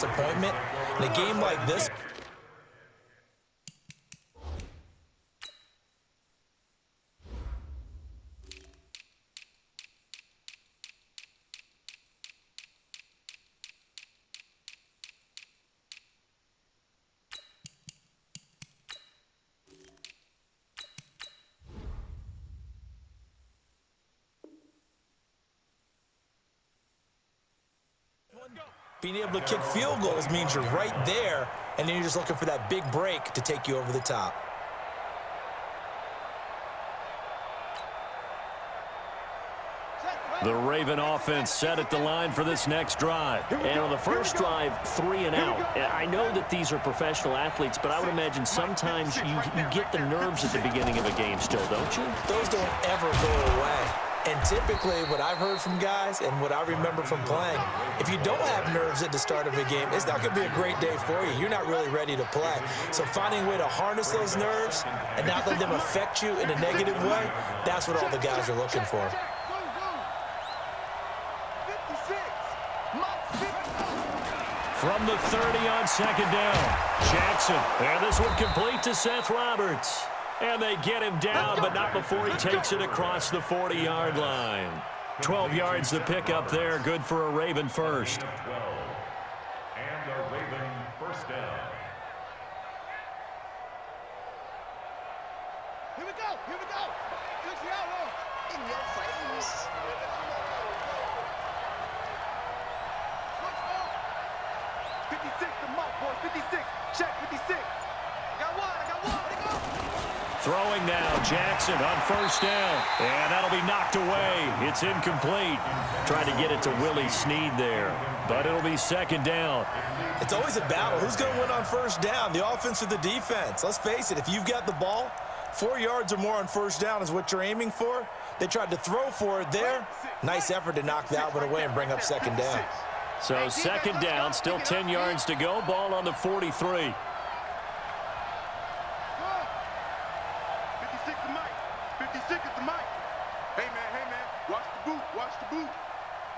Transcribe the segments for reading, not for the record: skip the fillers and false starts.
disappointment. In a game like this, being able to kick field goals means you're right there, and then you're just looking for that big break to take you over the top. The Raven offense set at the line for this next drive. And on the first drive, 3 and out. I know that these are professional athletes, but I would imagine sometimes you get the nerves at the beginning of a game still, don't you? Those don't ever go away. And typically, what I've heard from guys and what I remember from playing, if you don't have nerves at the start of a game, it's not going to be a great day for you. You're not really ready to play. So finding a way to harness those nerves and not let them affect you in a negative way, that's what all the guys are looking for. From the 30 on second down, Jackson. And this one complete to Seth Roberts. And they get him down, but not before he takes it across the 40-yard line. 12 yards to pick up there. Good for a Raven first. And a Raven first down. Here we go. Here we go. In your face. 56 to Mike, boys. 56. Check 56. I got one. Let it go. Throwing now, Jackson on first down. And that'll be knocked away. It's incomplete. Trying to get it to Willie Snead there. But it'll be second down. It's always a battle. Who's going to win on first down, the offense or the defense? Let's face it, if you've got the ball, 4 yards or more on first down is what you're aiming for. They tried to throw for it there. Nice effort to knock that one away and bring up second down. So second down, still 10 yards to go. Ball on the 43.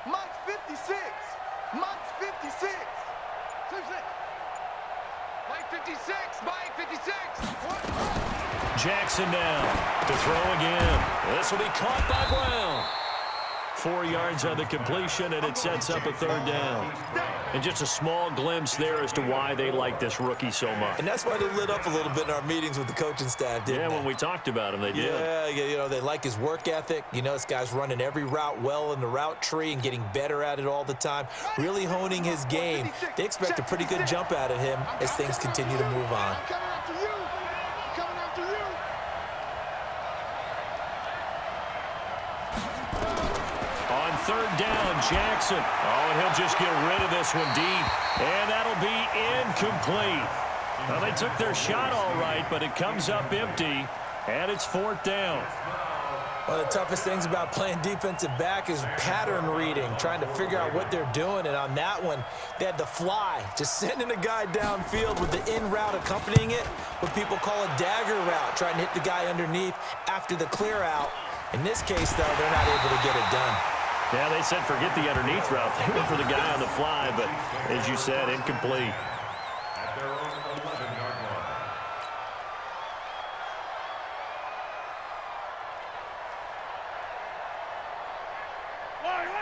Mike's 56. Mike's 56. Mike 56. Mike 56. Jackson now to throw again. This will be caught by Brown. 4 yards on the completion, and it sets up a third down. And just a small glimpse there as to why they like this rookie so much. And that's why they lit up a little bit in our meetings with the coaching staff, didn't they? When we talked about him, they did. Yeah, you know, they like his work ethic. You know, this guy's running every route well in the route tree and getting better at it all the time, really honing his game. They expect a pretty good jump out of him as things continue to move on. Third down, Jackson. Oh, and he'll just get rid of this one deep. And that'll be incomplete. Well, they took their shot all right, but it comes up empty, and it's fourth down. One of the toughest things about playing defensive back is pattern reading, trying to figure out what they're doing. And on that one, they had the fly, just sending a guy downfield with the in route accompanying it, what people call a dagger route, trying to hit the guy underneath after the clear out. In this case, though, they're not able to get it done. Yeah, they said forget the underneath route. They went for the guy on the fly, but as you said, incomplete. At their own 11-yard line.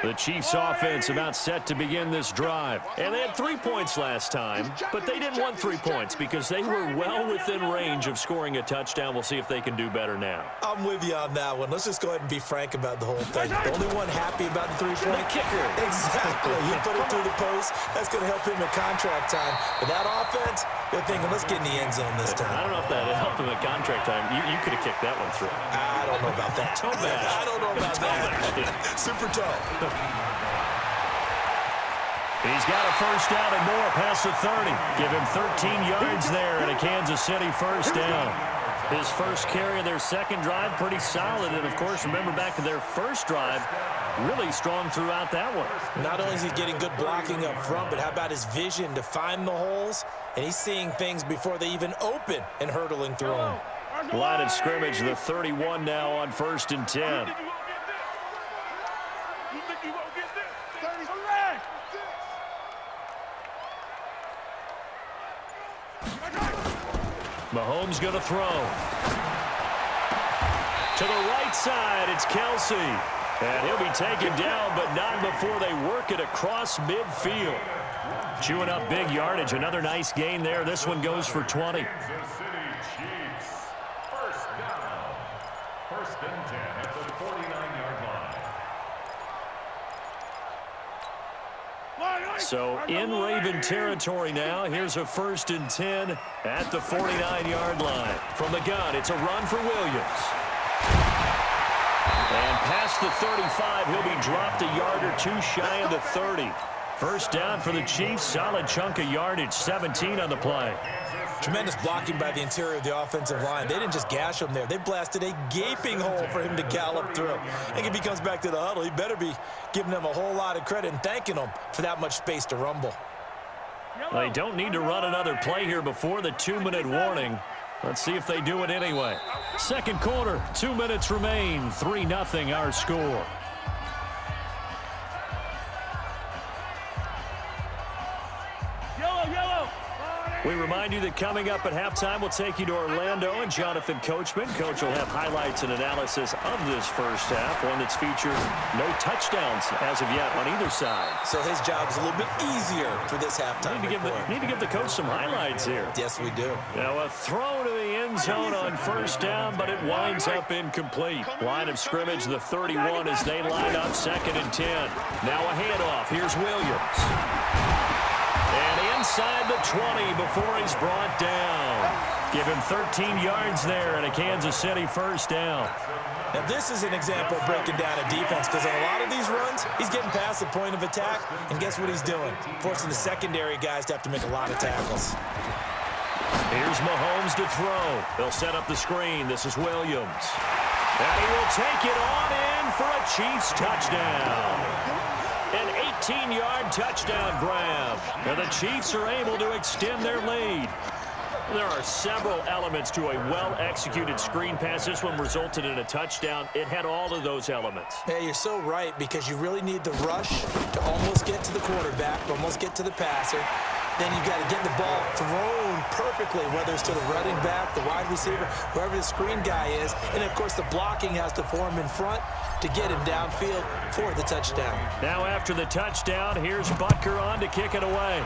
The Chiefs offense about set to begin this drive. And they had 3 points last time, but they didn't want 3 points because they were well within range of scoring a touchdown. We'll see if they can do better now. I'm with you on that one. Let's just go ahead and be frank about the whole thing. The only one happy about the three-point kicker. Exactly. You put it through the post. That's going to help him at contract time. But that offense, they're thinking, let's get in the end zone this time. I don't know if that helped him at contract time. You could have kicked that one through. I don't know about that. I don't know about that. Super toe. He's got a first down and more past the 30. Give him 13 yards there and a Kansas City first down. His first carry of their second drive, pretty solid. And, of course, remember back to their first drive, really strong throughout that one. Not only is he getting good blocking up front, but how about his vision to find the holes? And he's seeing things before they even open and hurdling through them. Line of scrimmage, the 31 now on 1st and 10. Mahomes going to throw. To the right side, it's Kelsey. And he'll be taken down, but not before they work it across midfield. Chewing up big yardage. Another nice gain there. This one goes for 20. Kansas City Chiefs. First down. First and 10 at the 49-yard line. So in Raven territory now. Here's a first and 10 at the 49-yard line. From the gun, it's a run for Williams. And past the 35, he'll be dropped a yard or two shy of the 30. First down for the Chiefs. Solid chunk of yardage, 17 on the play. Tremendous blocking by the interior of the offensive line. They didn't just gash him there. They blasted a gaping hole for him to gallop through. I think if he comes back to the huddle, he better be giving them a whole lot of credit and thanking them for that much space to rumble. They don't need to run another play here before the 2-minute warning. Let's see if they do it anyway. Second quarter, 2 minutes remain. 3-0 our score. We remind you that coming up at halftime, we'll take you to Orlando and Jonathan Coachman. Coach will have highlights and analysis of this first half, one that's featured no touchdowns as of yet on either side. So his job's a little bit easier for this halftime report. Need to give the coach some highlights here. Yes, we do. Now a throw to the end zone on first down, but it winds up incomplete. Line of scrimmage, the 31 as they line up second and 10. Now a handoff. Here's Williams. And inside the 20 before he's brought down. Give him 13 yards there and a Kansas City first down. Now this is an example of breaking down a defense because on a lot of these runs, he's getting past the point of attack, and guess what he's doing? Forcing the secondary guys to have to make a lot of tackles. Here's Mahomes to throw. They'll set up the screen. This is Williams. And he will take it on in for a Chiefs touchdown. An 18-yard touchdown grab. And the Chiefs are able to extend their lead. There are several elements to a well-executed screen pass. This one resulted in a touchdown. It had all of those elements. Hey, you're so right because you really need the rush to almost get to the quarterback, almost get to the passer. Then you got to get the ball thrown perfectly, whether it's to the running back, the wide receiver, whoever the screen guy is. And, of course, the blocking has to form in front to get him downfield for the touchdown. Now after the touchdown, here's Butker on to kick it away.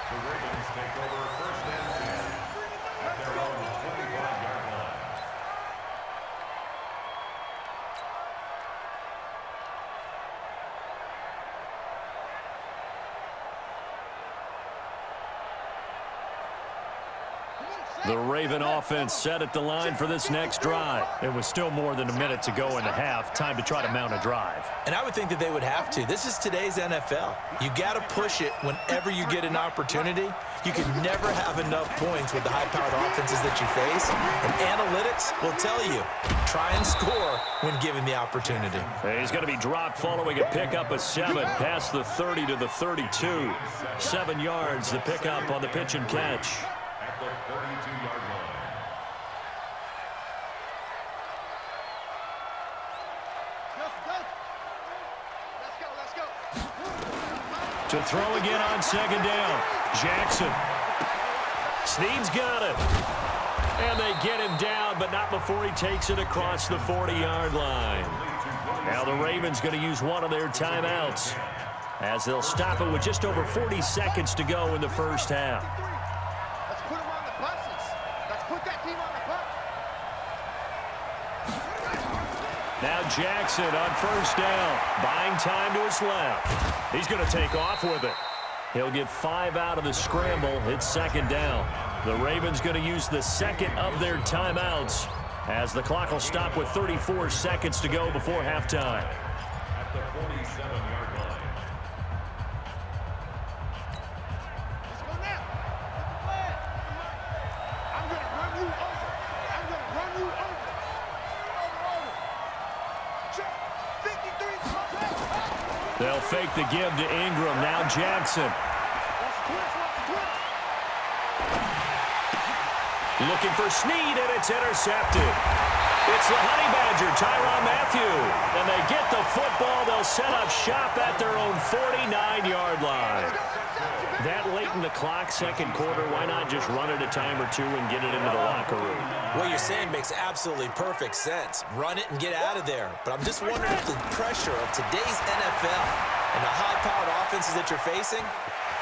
The Ravens take over first and 10 at their own 25-yard line. The Raven offense set at the line for this next drive. It was still more than a minute to go in the half. Time to try to mount a drive. And I would think that they would have to. This is today's NFL. You got to push it whenever you get an opportunity. You can never have enough points with the high-powered offenses that you face. And analytics will tell you, try and score when given the opportunity. He's going to be dropped following a pickup of 7 past the 30 to the 32. 7 yards, the pickup on the pitch and catch. At the 32-yard line. To throw again on second down. Jackson. Snead's got it. And they get him down, but not before he takes it across the 40-yard line. Now the Ravens going to use one of their timeouts as they'll stop it with just over 40 seconds to go in the first half. Let's put them on the buses. Let's put that team on the bus. Now Jackson on first down, buying time to his left. He's going to take off with it. He'll get 5 out of the scramble. It's second down. The Ravens going to use the second of their timeouts as the clock will stop with 34 seconds to go before halftime. At the 47-yard line. Let's go now. I'm going to run you over. I'm going to run you over. Over. Check. 53. They'll fake the give to Ingram. Now Jackson. Looking for Snead, and it's intercepted. It's the Honey Badger, Tyrann Mathieu. And they get the football. They'll set up shop at their own 49-yard line. the clock, second quarter. Why not just run it a time or two and get it into the locker room? What you're saying makes absolutely perfect sense. Run it and get out of there. But I'm just wondering if the pressure of today's NFL and the high-powered offenses that you're facing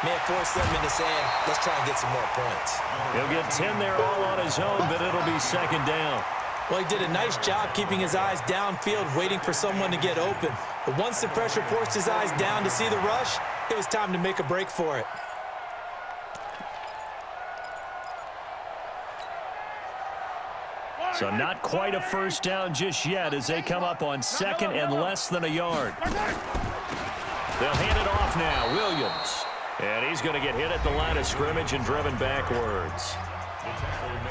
may have forced them into saying, let's try and get some more points. He'll get 10 there all on his own, but it'll be second down. Well, he did a nice job keeping his eyes downfield, waiting for someone to get open. But once the pressure forced his eyes down to see the rush, it was time to make a break for it. So not quite a first down just yet as they come up on second and less than a yard. They'll hand it off now, Williams. And he's going to get hit at the line of scrimmage and driven backwards.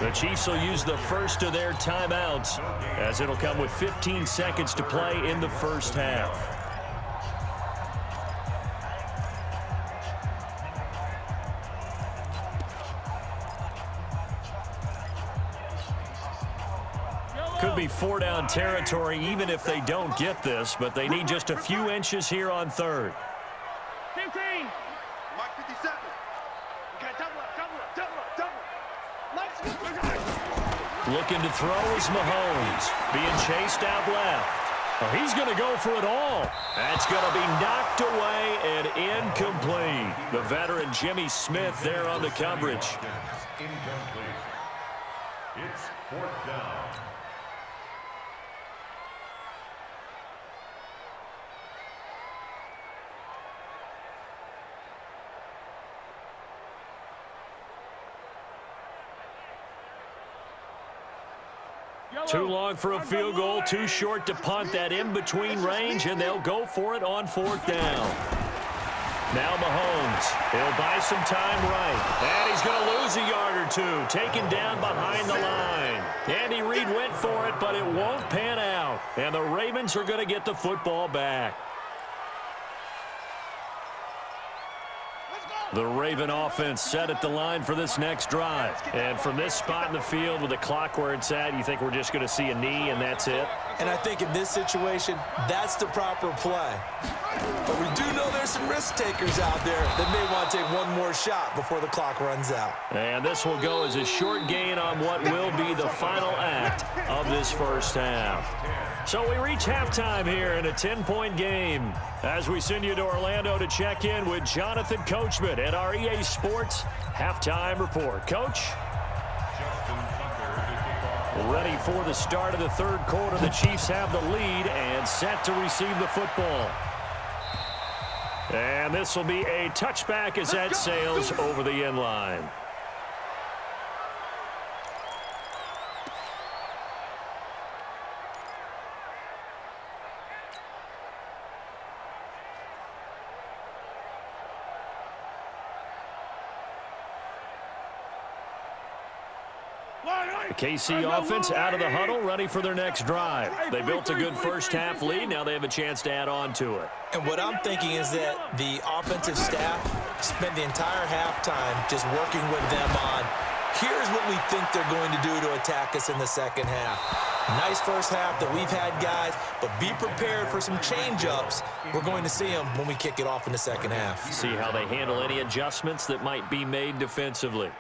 The Chiefs will use the first of their timeouts as it'll come with 15 seconds to play in the first half. Could be four-down territory even if they don't get this, but they need just a few inches here on third. 15. Mike 57. Okay, double up. Looking to throw is Mahomes. Being chased out left. Oh, he's going to go for it all. That's going to be knocked away and incomplete. The veteran Jimmy Smith there on the coverage. Incomplete. It's fourth down. Too long for a field goal, too short to punt that in-between range, and they'll go for it on fourth down. Now Mahomes, he'll buy some time right, and he's going to lose a yard or two, taken down behind the line. Andy Reid went for it, but it won't pan out, and the Ravens are going to get the football back. The Raven offense set at the line for this next drive. And from this spot in the field with the clock where it's at, you think we're just going to see a knee and that's it? And I think in this situation, that's the proper play. But we do know there's some risk takers out there that may want to take one more shot before the clock runs out. And this will go as a short gain on what will be the final act of this first half. So we reach halftime here in a 10-point game as we send you to Orlando to check in with Jonathan Coachman at our EA Sports Halftime Report. Coach? Ready for the start of the third quarter. The Chiefs have the lead and set to receive the football. And this will be a touchback as that sails over the end line. The KC offense out of the huddle, ready for their next drive. They built a good first-half lead. Now they have a chance to add on to it. And what I'm thinking is that the offensive staff spent the entire halftime just working with them on, here's what we think they're going to do to attack us in the second half. Nice first half that we've had, guys, but be prepared for some change-ups. We're going to see them when we kick it off in the second half. See how they handle any adjustments that might be made defensively.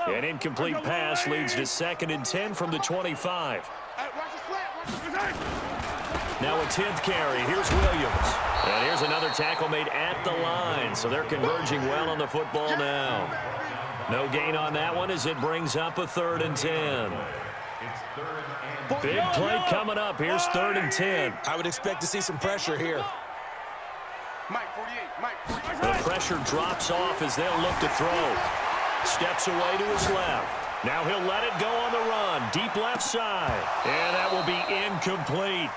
An incomplete pass leads to 2nd and 10 from the 25. Now a 10th carry. Here's Williams. And here's another tackle made at the line. So they're converging well on the football now. No gain on that one as it brings up a 3rd and 10. Big play coming up. Here's 3rd and 10. I would expect to see some pressure here. The pressure drops off as they'll look to throw. Steps away to his left. Now he'll let it go on the run. Deep left side. And that will be incomplete.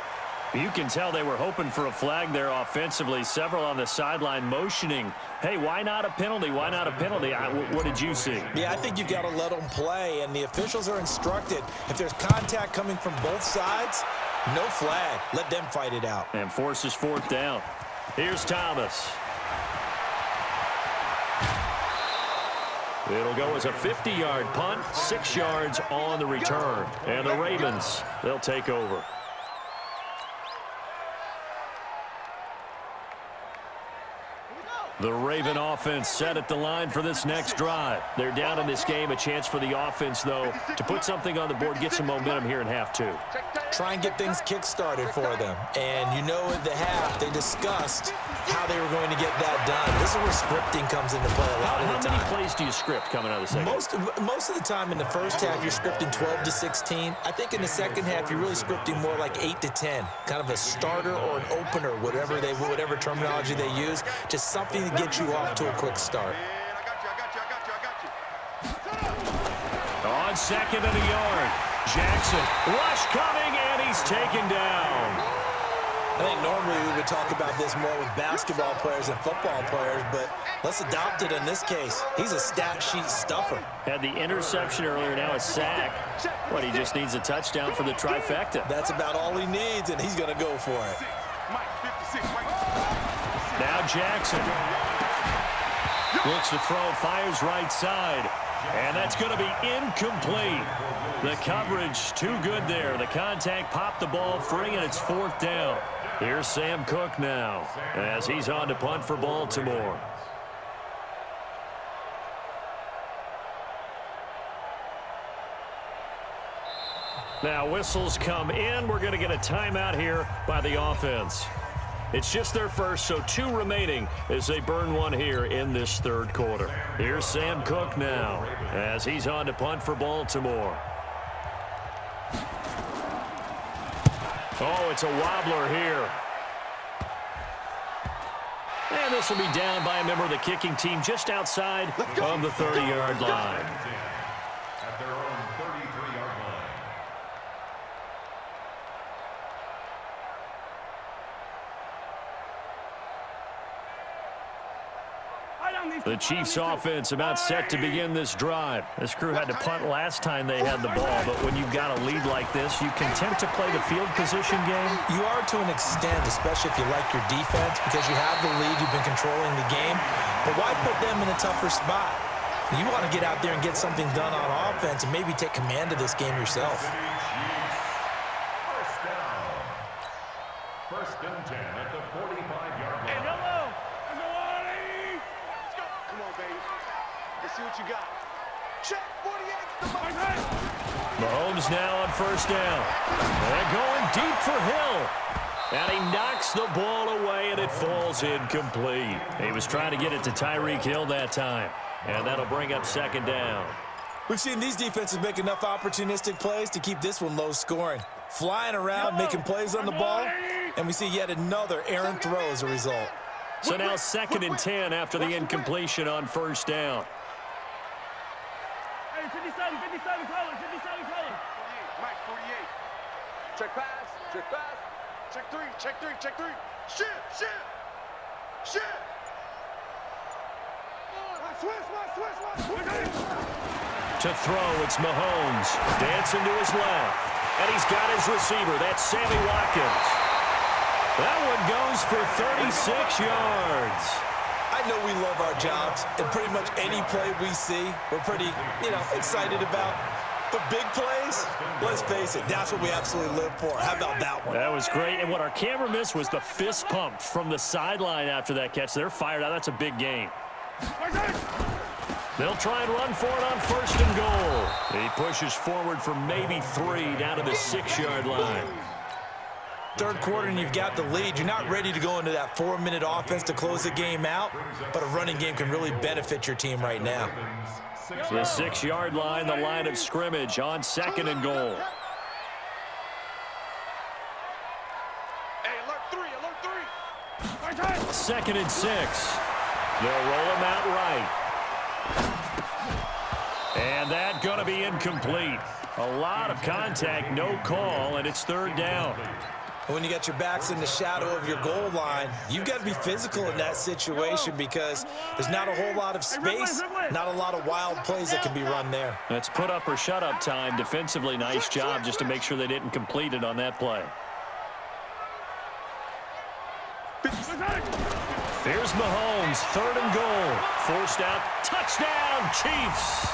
You can tell they were hoping for a flag there offensively. Several on the sideline motioning. Hey, why not a penalty? Why not a penalty? What did you see? Yeah, I think you've got to let them play, and the officials are instructed. If there's contact coming from both sides, no flag. Let them fight it out. And forces 4th down. Here's Thomas. It'll go as a 50-yard punt, 6 yards on the return. And the Ravens, they'll take over. The Raven offense set at the line for this next drive. They're down in this game. A chance for the offense, though, to put something on the board, get some momentum here in half two. Try and get things kick-started for them. And you know at the half, they discussed how they were going to get that done. This is where scripting comes into play a lot of the time. How many plays do you script coming out of the second? Most of the time in the first half, you're scripting 12 to 16. I think in the second half, you're really scripting more like 8 to 10. Kind of a starter or an opener, whatever terminology they use, just something to get you off to a quick start. On second and a yard. Jackson, rush coming, and he's taken down. I think normally we would talk about this more with basketball players and football players, but let's adopt it in this case. He's a stat sheet stuffer. Had the interception earlier, now a sack. He just needs a touchdown for the trifecta. That's about all he needs, and he's going to go for it. Now Jackson looks to throw, fires right side, and that's going to be incomplete. The coverage too good there. The contact popped the ball free, and it's fourth down. Here's Sam Cook now as he's on to punt for Baltimore. Now whistles come in. We're going to get a timeout here by the offense. It's just their first, so 2 remaining as they burn one here in this third quarter. Here's Sam Cook now as he's on to punt for Baltimore. Oh, it's a wobbler here. And this will be down by a member of the kicking team just outside of the 30-yard line. At their own 33-yard line. The Chiefs offense about set to begin this drive. This crew had to punt last time they had the ball, but when you've got a lead like this, you can tend to play the field position game. You are to an extent, especially if you like your defense, because you have the lead, you've been controlling the game. But why put them in a tougher spot? You want to get out there and get something done on offense and maybe take command of this game yourself. First down. First and 10 at the 45-yard line. Come on, baby. Let's see what you got. Check 48. Mahomes now on first down. They're going deep for Hill. And he knocks the ball away, and it falls incomplete. He was trying to get it to Tyreek Hill that time. And that'll bring up second down. We've seen these defenses make enough opportunistic plays to keep this one low scoring. Flying around, making plays on the ball, and we see yet another errant throw as a result. So now second and 10 after the incompletion on first down. Hey, 57 color. Mike, 48. Check pass. Check three. Shit. Switch. To throw, it's Mahomes. Dancing to his left. And he's got his receiver. That's Sammy Watkins. That one goes for 36 yards. I know we love our jobs, and pretty much any play we see, we're pretty, excited about. But big plays, let's face it, that's what we absolutely live for. How about that one? That was great. And what our camera missed was the fist pump from the sideline after that catch. They're fired out. That's a big gain. They'll try and run for it on first and goal. He pushes forward for maybe 3 down to the 6-yard line. Third quarter and you've got the lead. You're not ready to go into that 4-minute offense to close the game out, but a running game can really benefit your team right now. The 6-yard line, the line of scrimmage on second and goal. Hey, alert 3. Second and 6. They'll roll him out right. And that going to be incomplete. A lot of contact, no call, and it's third down. When you got your backs in the shadow of your goal line, you've got to be physical in that situation because there's not a whole lot of space, not a lot of wild plays that can be run there. That's put up or shut up time. Defensively, nice job just to make sure they didn't complete it on that play. Here's Mahomes, third and goal. Forced out, touchdown, Chiefs.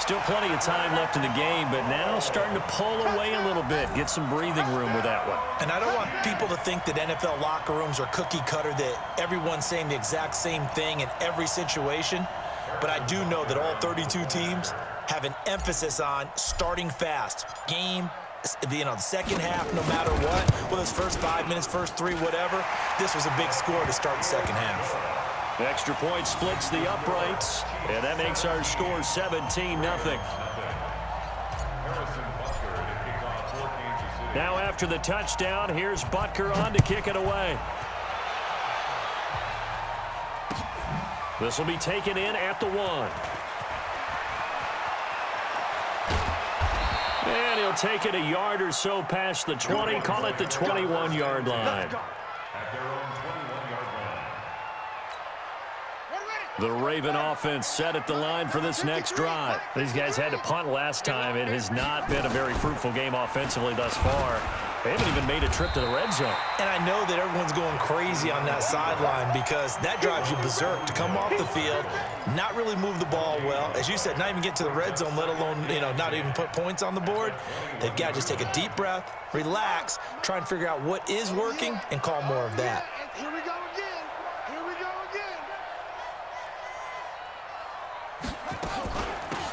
Still plenty of time left in the game, but now starting to pull away a little bit. Get some breathing room with that one. And I don't want people to think that NFL locker rooms are cookie cutter, that everyone's saying the exact same thing in every situation. But I do know that all 32 teams have an emphasis on starting fast. Game, the second half, no matter what, whether it's first 5 minutes, first 3, whatever, this was a big score to start the second half. The extra point splits the uprights, and that makes our score 17-0. Now after the touchdown, here's Butker on to kick it away. This will be taken in at the 1. And he'll take it a yard or so past the 20, call it the 21-yard line. The Raven offense set at the line for this next drive. These guys had to punt last time. It has not been a very fruitful game offensively thus far. They haven't even made a trip to the red zone. And I know that everyone's going crazy on that sideline because that drives you berserk to come off the field, not really move the ball well. As you said, not even get to the red zone, let alone, not even put points on the board. They've got to just take a deep breath, relax, try and figure out what is working, and call more of that. Here we go again. Here we go again.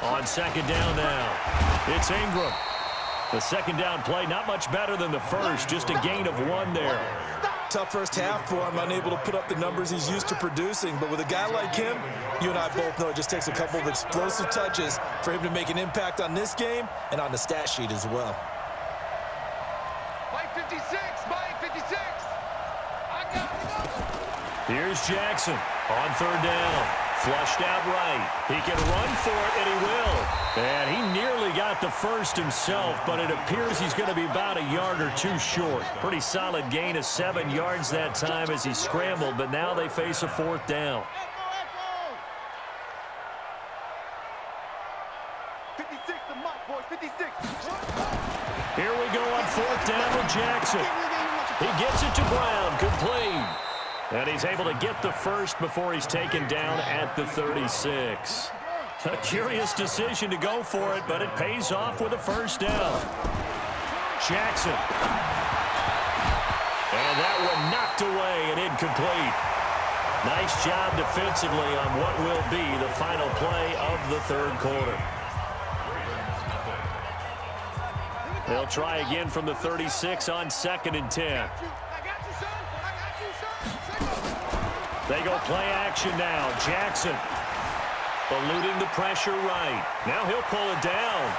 On second down now, it's Ingram. The second down play, not much better than the first, just a gain of 1 there. Tough first half for him, unable to put up the numbers he's used to producing. But with a guy like him, you and I both know it just takes a couple of explosive touches for him to make an impact on this game and on the stat sheet as well. Mike 56, Mike 56. I got it. Here's Jackson on third down. Flushed out right. He can run for it, and he will. And he nearly got the first himself, but it appears he's going to be about a yard or 2 short. Pretty solid gain of 7 yards that time as he scrambled, but now they face a 4th down. 56 to Mike, boys, 56. Here we go on 4th down with Jackson. He gets it to Brown, complete. And he's able to get the first before he's taken down at the 36. A curious decision to go for it, but it pays off with a first down. Jackson. And that one knocked away and incomplete. Nice job defensively on what will be the final play of the third quarter. They'll try again from the 36 on 2nd and 10. They go play action now. Jackson eluding the pressure right. Now he'll pull it down.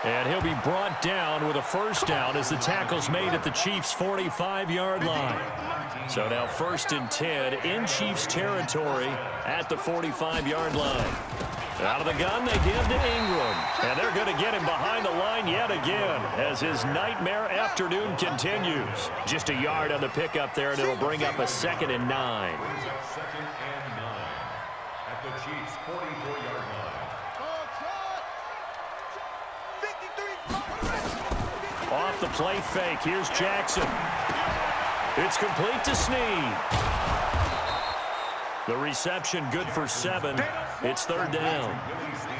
And he'll be brought down with a first down as the tackle's made at the Chiefs' 45-yard line. So now 1st and 10 in Chiefs territory at the 45-yard line. Out of the gun, they give to Ingram. And they're going to get him behind the line yet again as his nightmare afternoon continues. Just a yard on the pickup there, and it'll bring up a 2nd and 9. Second and 9 at the Chiefs' 44-yard line. Off the play fake, here's Jackson. It's complete to Snead. The reception good for 7. It's 3rd down.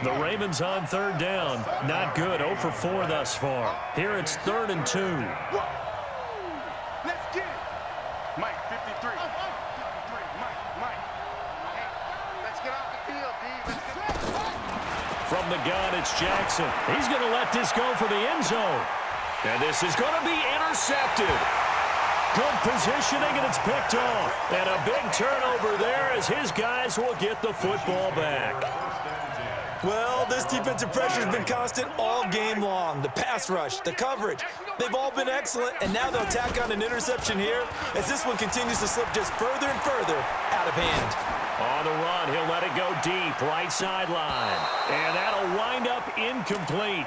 The Ravens on 3rd down. Not good. 0 for 4 thus far. Here it's 3rd and 2. Let's get it. Mike 53. Mike. Hey, let's get off the field, D. Let's get From the gun, it's Jackson. He's going to let this go for the end zone. And this is going to be intercepted. Good positioning, and it's picked off. And a big turnover there as his guys will get the football back. Well, this defensive pressure has been constant all game long. The pass rush, the coverage, they've all been excellent, and now they'll tack on an interception here as this one continues to slip just further and further out of hand. On the run, he'll let it go deep, right sideline. And that'll wind up incomplete.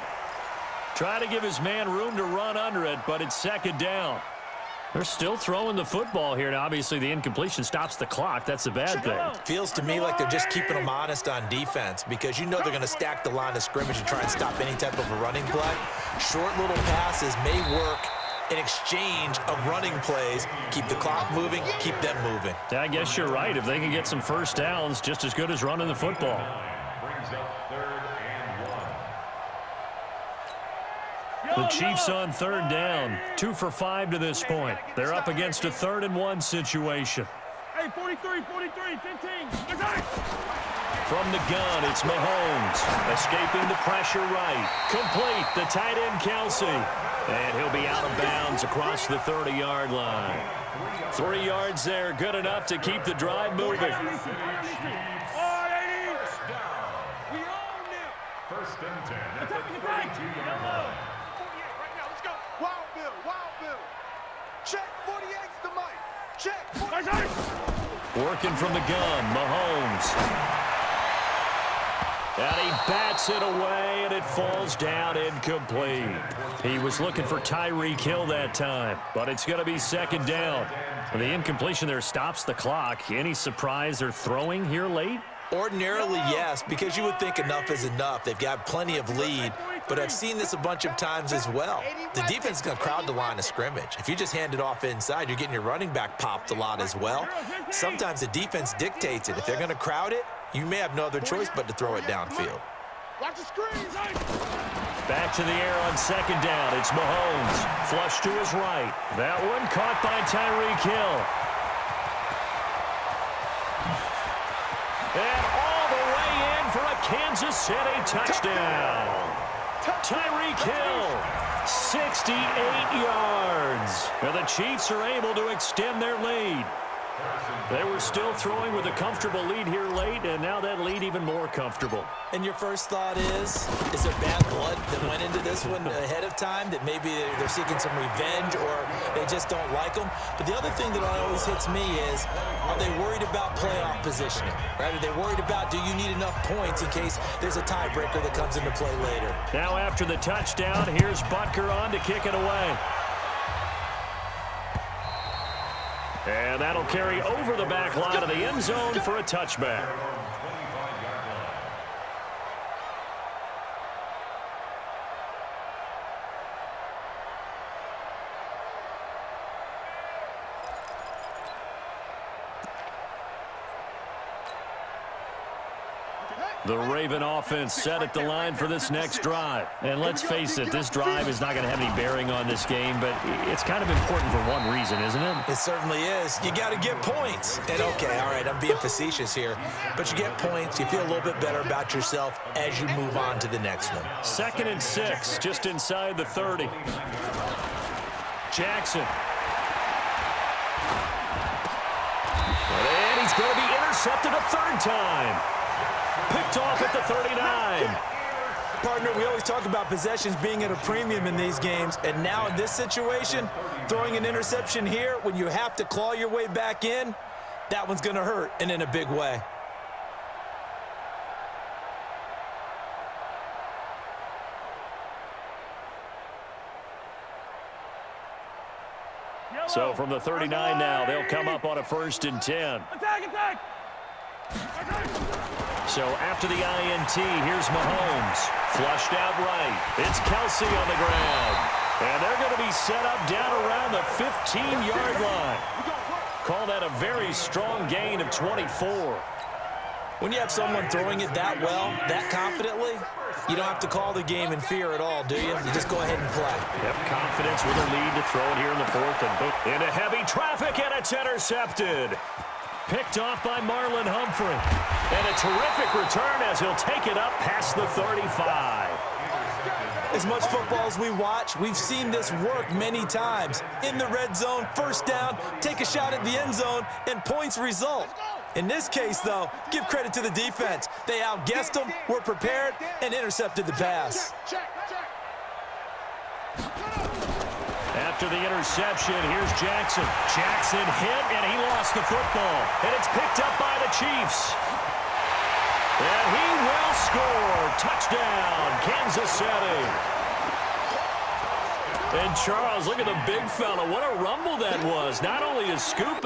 Try to give his man room to run under it, but it's 2nd down. They're still throwing the football here, and obviously the incompletion stops the clock. That's a bad thing. Feels to me like they're just keeping them honest on defense because you know they're going to stack the line of scrimmage and try and stop any type of a running play. Short little passes may work in exchange of running plays. Keep the clock moving, keep them moving. Yeah, I guess you're right. If they can get some first downs, just as good as running the football. Brings up 3rd and The Chiefs on third down. 2 for 5 to this point. They're up against a 3rd-and-1 situation. Hey, 43, 43, 15. From the gun, it's Mahomes. Escaping the pressure right. Complete, the tight end Kelsey. And he'll be out of bounds across the 30-yard line. 3 yards there, good enough to keep the drive moving. First and 10 at the 32-yard line. 48 right now. Let's go. Wild Bill. Wild Bill. Check. 48's the mic. Check. Working from the gun, Mahomes. And he bats it away, and it falls down incomplete. He was looking for Tyreek Hill that time, but it's going to be 2nd down. And the incompletion there stops the clock. Any surprise they're throwing here late? Ordinarily, yes, because you would think enough is enough. They've got plenty of lead, but I've seen this a bunch of times as well. The defense is going to crowd the line of scrimmage. If you just hand it off inside, you're getting your running back popped a lot as well. Sometimes the defense dictates it. If they're going to crowd it, you may have no other choice but to throw it downfield. Watch the screen. Back to the air on 2nd down. It's Mahomes. Flush to his right. That one caught by Tyreek Hill. And all the way in for a Kansas City touchdown. Tyreek Hill, 68 yards. Now the Chiefs are able to extend their lead. They were still throwing with a comfortable lead here late, and now that lead even more comfortable. And your first thought is there bad blood that went into this one ahead of time, that maybe they're seeking some revenge or they just don't like them? But the other thing that always hits me is, are they worried about playoff positioning? Right? Are they worried about, do you need enough points in case there's a tiebreaker that comes into play later? Now after the touchdown, here's Butker on to kick it away. And that'll carry over the back line of the end zone for a touchback. The Raven offense set at the line for this next drive. And let's face it, this drive is not going to have any bearing on this game, but it's kind of important for one reason, isn't it? It certainly is. You got to get points. And okay, all right, I'm being facetious here, but you get points, you feel a little bit better about yourself as you move on to the next one. 2nd and 6, just inside the 30. Jackson. And he's going to be intercepted a 3rd time. Picked off at the 39. Partner, we always talk about possessions being at a premium in these games, and now in this situation, throwing an interception here when you have to claw your way back in, that one's going to hurt, and in a big way. So from the 39 now, they'll come up on a 1st and 10. Attack! So after the INT, here's Mahomes. Flushed out right. It's Kelsey on the ground. And they're going to be set up down around the 15-yard line. Call that a very strong gain of 24. When you have someone throwing it that well, that confidently, you don't have to call the game in fear at all, do you? You just go ahead and play. Yep, confidence with a lead to throw it here in the 4th. And into heavy traffic, and it's intercepted. Picked off by Marlon Humphrey. And a terrific return as he'll take it up past the 35. As much football as we watch, we've seen this work many times. In the red zone, 1st down, take a shot at the end zone, and points result. In this case, though, give credit to the defense. They outguessed them, were prepared, and intercepted the pass. After the interception, here's Jackson. Jackson hit, and he lost the football. And it's picked up by the Chiefs. And he will score. Touchdown, Kansas City. And Charles, look at the big fella. What a rumble that was. Not only a scoop,